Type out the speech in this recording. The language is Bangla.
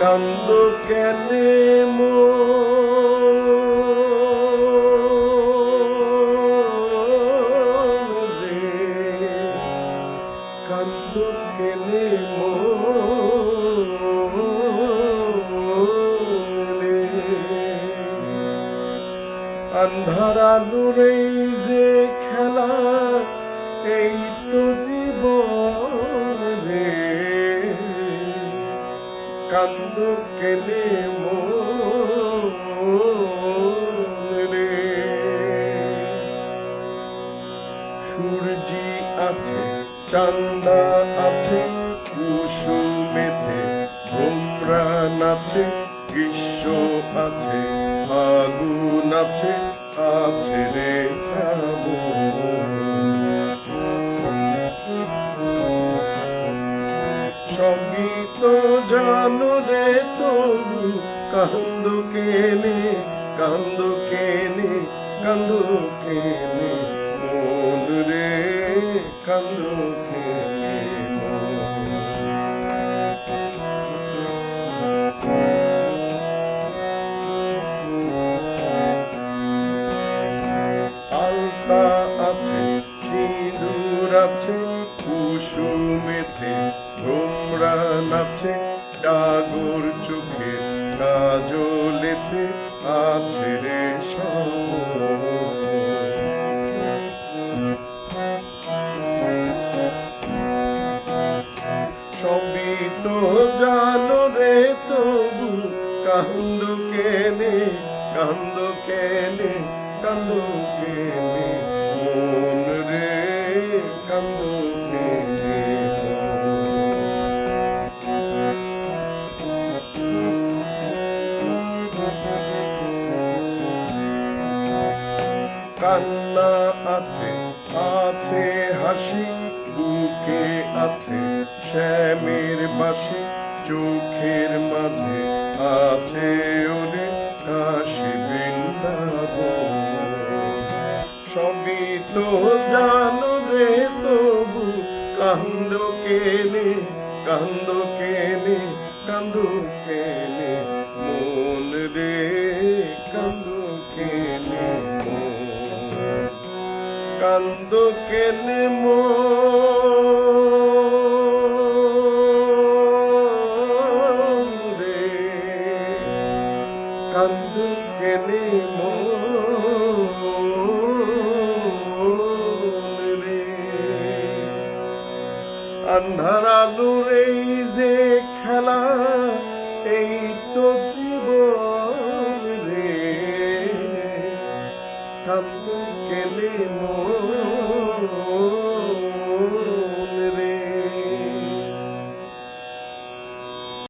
কান্দো কেনে রে, কান্দো কেনে রে, আন্ধার আলোর এই যে খেলা, এই তো জীবন রে, কান্দো কেনে রে। সূর্যি আছে, চান্দা আছে, কুসুমেতে ভোমরা নাচে, গ্রীষ্ম আছে, ফাগুন আছে, আছে রে শ্রাবণ। সবই তো জানো রে, তবু কান্দো কেনে, কান্দো কেনে, কান্দো কেনে মন রে, কান্দো কেনে মন। আলতা আছে, সিঁদুর আছে, কুসুমেতে ভোমরা নাচে, ডাগর চোখে কাজলেতে আছে রে স্বপ্ন। সবই তো জানো রে, তবু কান্দো কেনে, কান্দো কেনে, কান্দো কেনে মন রে, কান্দো কেনে কান্না আছে, আছে হাসি, বুকে আছে শ্যামের বাসি, চোখের মাঝে আছে ওরে কাশী বৃন্দাবন। সবই তো জানো রে, তবু কান্দো কেনে, কান্দো কেনে, কান্দো কেনে মন রে, কান্দো কেনে মন। কান্দো কেনে মন রে, কান্দো কেনে মন রে। আন্ধার আলোর এই যে খেলা, এই তো জীবন রে, কান্দো কেনে মন।